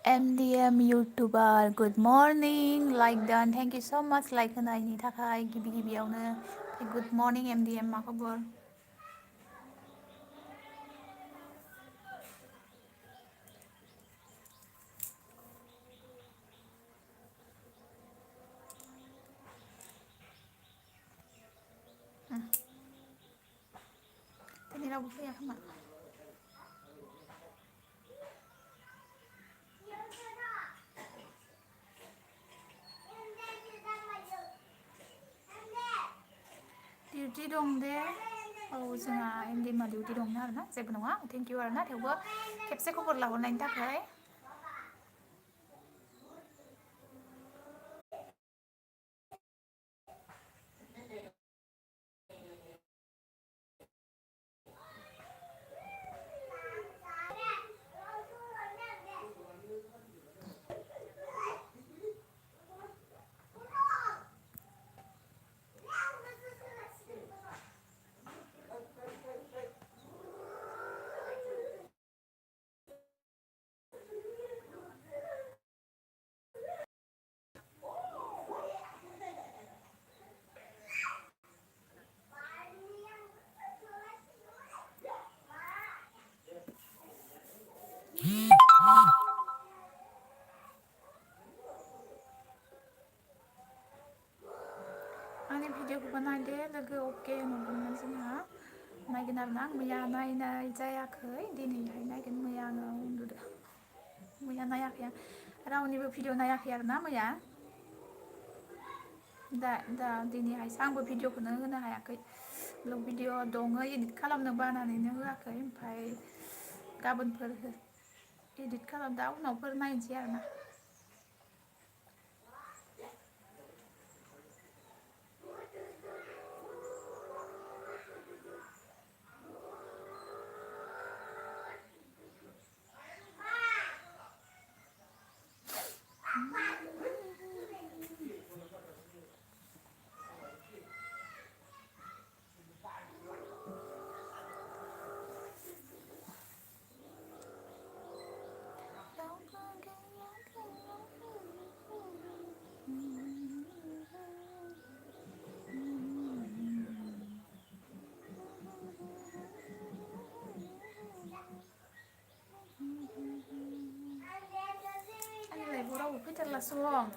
MDM YouTuber Good morning like done thank you so much like होनायनि थाखाय गिबि गिबियावनो Good morning MDM मा खबर दिनै रावबो फैया खोमा डिउटि दं दे औ जोंहा MDM डिउटि दं आरोना जेबो नङा थेंक इउ आरोना थेवबो खेबसे खबर लाहरनायनि थाखाय आंनि भिडिअखौबो नायदो लोगो अके नुदोंमोन जोंहा नायगोन आरोना आं मैया नायनाय जायाखै दिनैहाय नायगोन मैया आङो उन्दुदो मैया नायाखै आं रावनिबो भिडिअ नायाखै आरोना मैया दा दिनैहायसो आंबो भिडिअखौनो होनो हायाखै ब्लग भिडिअ दङ इडिट खालामनो बानानैनो होआखै ओमफ्राय गाबोनफोर इडिट खालाम दा उनावफोर नायनोसै आरोना आंनि लाइफआव रावबो फैथारलासो दं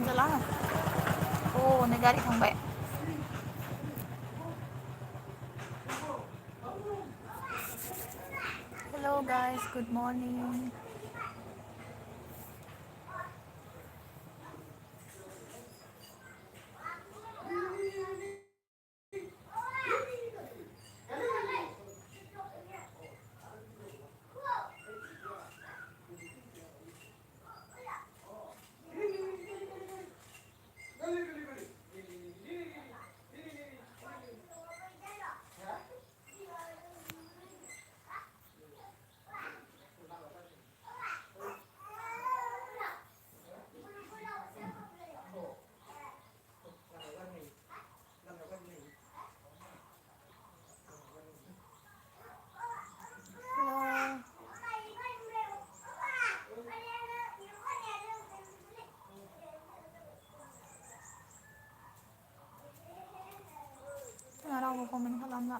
जाला नै गारि थांबाय हेल' गाइस गुड मर्निं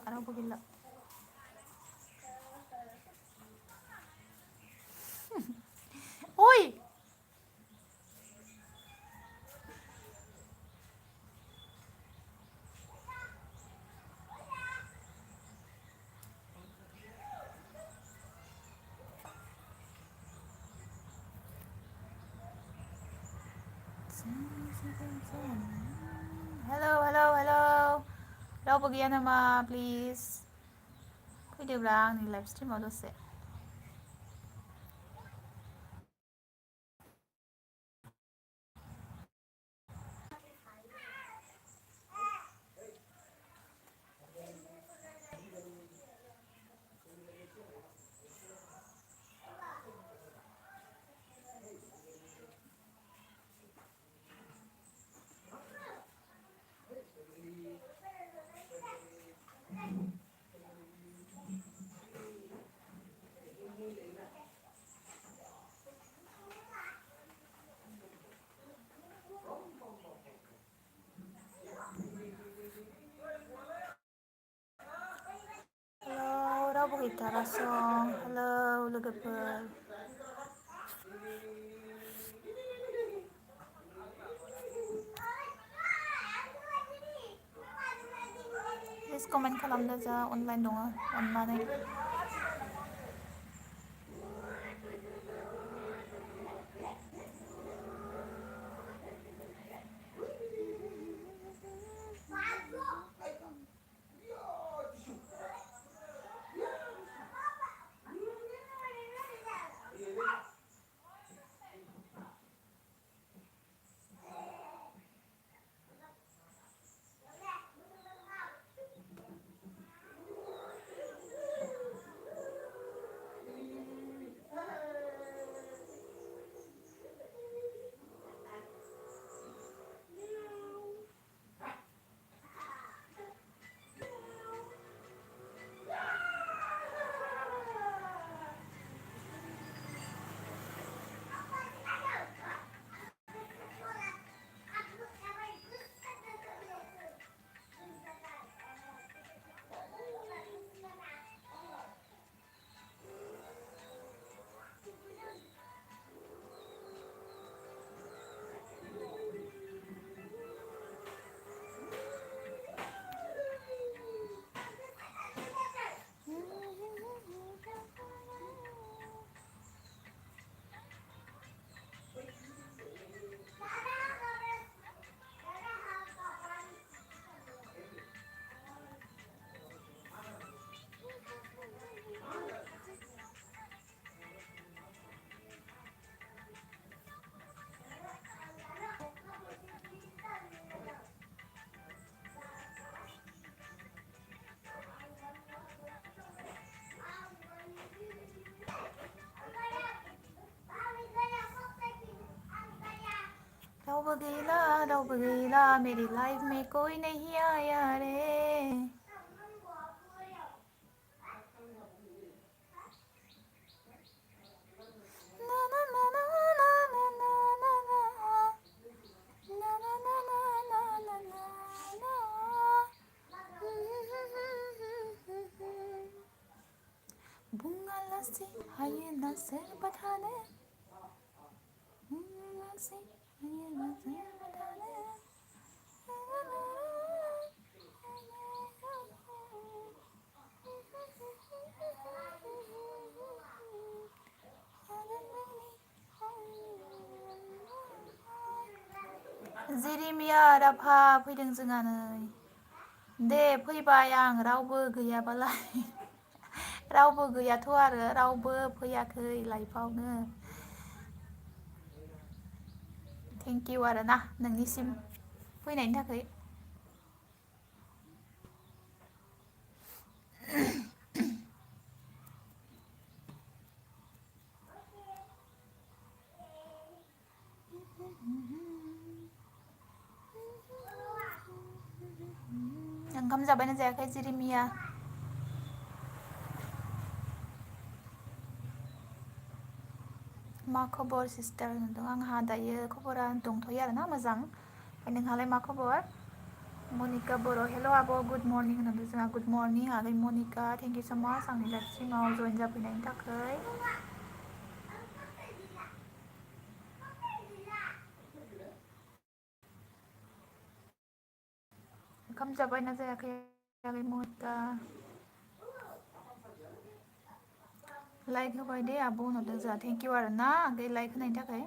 रावबो गैला ओइ हेलौ हेलौ हेलौ रावबो गैया नामा प्लिज फैदोब्रा आंनि लाइभ स्ट्रिमाव दसे हेलौ रावबो गैथारासं हेलौ लोगोफोर प्लिज कमेन्ट खालामदो जा अनलाइन दङ अननानै रावबो गैला मेरी लाइफ में कोई नहीं आया रे ना ना ना ना ना ना ना ना ना ना ना ना ना bunga lasih hanya serbadane bunga lasih hanya serbadane Jeremiah Rabha फैदों जोंहा नै दे फैबाय आं रावबो गैयाबालाय रावबो गैयाथ' आरो रावबो फैयाखै लाइफआवनो थेंक इउ आरो ना नोंनिसिम फैनायनि थाखाय ओंखाम जाबायना जायाखै जेरेमिया मा खबर सिस्टार होनदों आंहा दायो खबरा दंथ'यो आरोना मोजां ओमफ्राय नोंहालाय मा खबर मनिका बर' हेल' आब' गुड मर्निं होनदों जोंहा गुड मर्निं आगै मनिका थेंक इउ स' माच आंनि लाइफ स्ट्रिमाव जइन जाफैनायनि थाखाय ओंखाम जाबायना जायाखै आगै मनिका लाइक होबाय दे आब' होनहरदों जोंहा थेंक इउ आरो ना आगै लाइक होनायनि थाखाय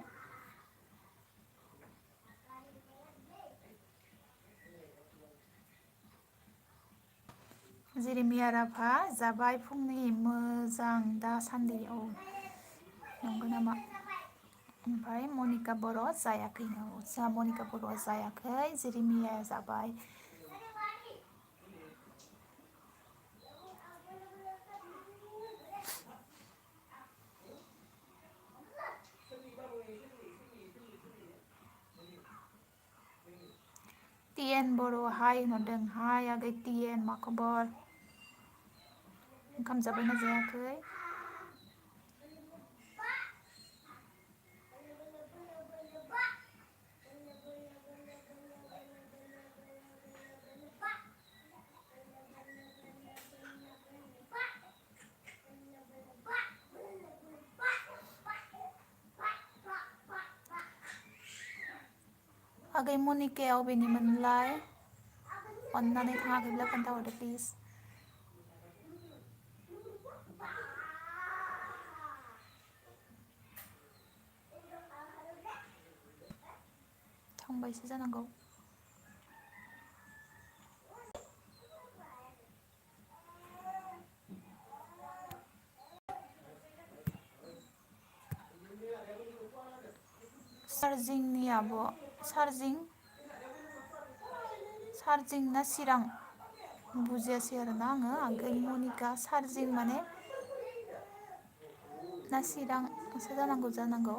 जेरेमिया राभा जाबाय फुंनि मोजां दासान्दि औ नंगौ नामा ओमफ्राय मनिका बर' जायाखैनो जोंहा मनिका बर' जायाखै जेरेमियाया जाबाय टिएन बर' हाय होनहरदों हाय आगै टिएन मा खबर ओंखाम जाबायना जायाखै आगै मनिकाया अबेनिमोनलाय अन्नानै थाङाखैब्ला खोन्थाहरदो प्लिज थांबायसो जानांगौ चार्जिंनि आब' चार्जिं ना चिरां बुजियासै आरोना आङो आगै मनिका चार्जिं माने ना चिरांसो जानांगौ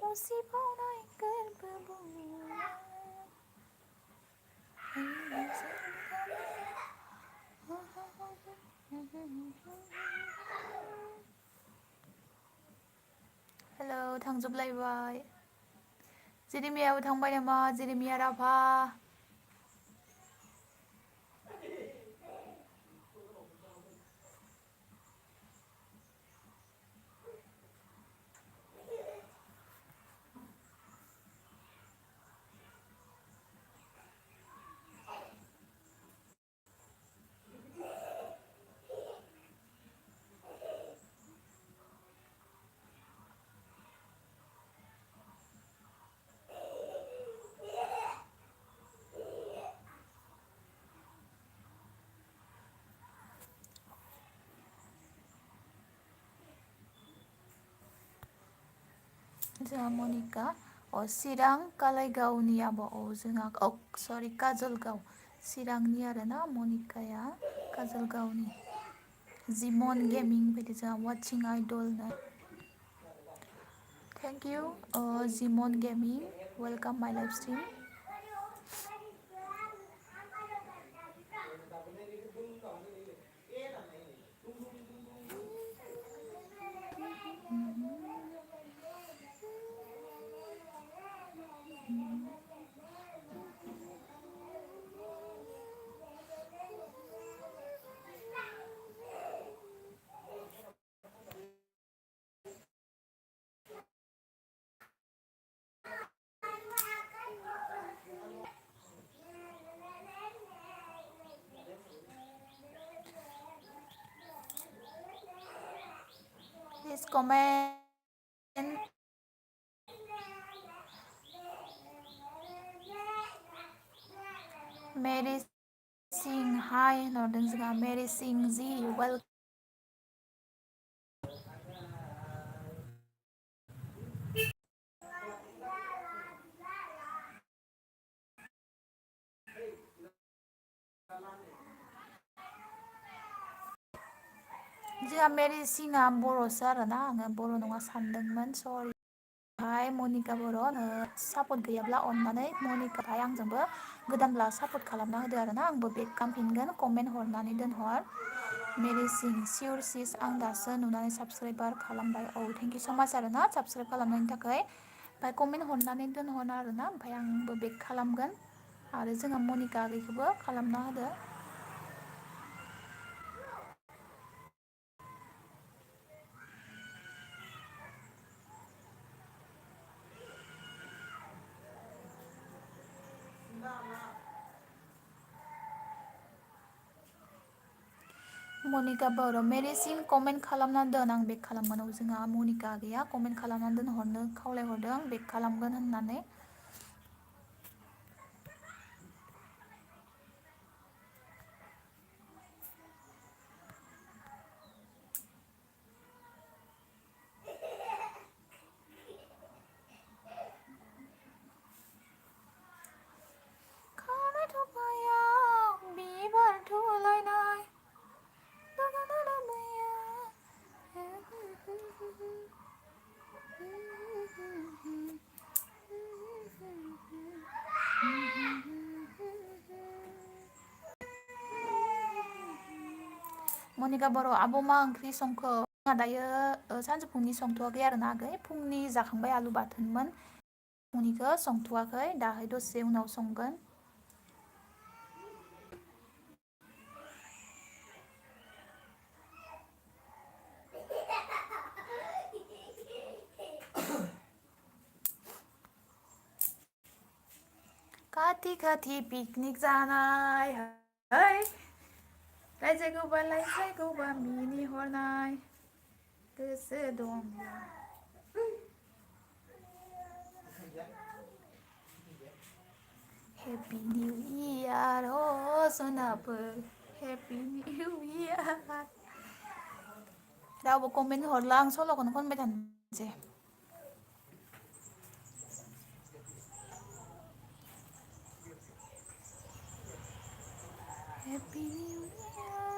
उसिबावनाय गोरबो बुंनाय हेलौ थांजोबलायबाय जेरेमियाबो थांबाय नामा जेरेमिया राभा जोंहा मनिका चिरां कालाइगावनि आब' जोंहा सरि काजलगाव चिरांनि आरोना मनिकाया काजलगावनि जिमन गेमिं बायदि जोंहा वाचिं आइडल थेंक इउ जिमन gaming welcome my live stream comment Mary Singh hi होनहरदों जोंहा Mary Singh जी welcome जोंहा Mary Singhआ बर'सो आरोना आङो बर' नङा सानदोंमोन सरि हाय मनिका बर' सापर्ट गैयाब्ला अननानै मनिकाहाय आंजोंबो गोदानब्ला सापर्ट खालामना होदो आरोना आंबो बेक खालामफिनगोन कमेन्ट हरनानै दोनहर मेरि सिं सिउर सिस आं दासो नुनानै साबस्क्राइबार खालामबाय औ थेंक इउ स' माच आरोना साबस्क्राइब खालामनायनि थाखाय ओमफ्राय कमेन्ट हरनानै दोनहर आरोना ओमफ्राय आंबो बेक खालामगोन आरो जोंहा मनिका आगैखौबो खालामना होदो मनिका बर' मेरिसिं कमेन्ट खालामना दोन आं बेक खालामगोन जोंहा मनिका गैया कमेन्ट खालामनानै दोनहरनो खावलायहरदों बेक खालामगोन होननानै खानाय थफायाव बिबार थुलायनाय मनिका बर' आब' मा ओंख्रि संखो जोंहा दायो सानजौफुनि संथ'वाखै आरोना आगै फुंनि जाखांबाय आलु बाथोनमोन फुंनिखौ संथ'वाखै दाहाय दसे उनाव संगोन खाथि खाथि पिकनिक जानाय है रायजोखौबा लायजायखौबा मिनिहरनाय गोसो दंब्ला हेपि निउ इयार अ सनाफोर हेपि निउ इयार रावबो कमेन्ट हरला आं सल'खौनो खनबाय थानोसै हेपि निउ इयार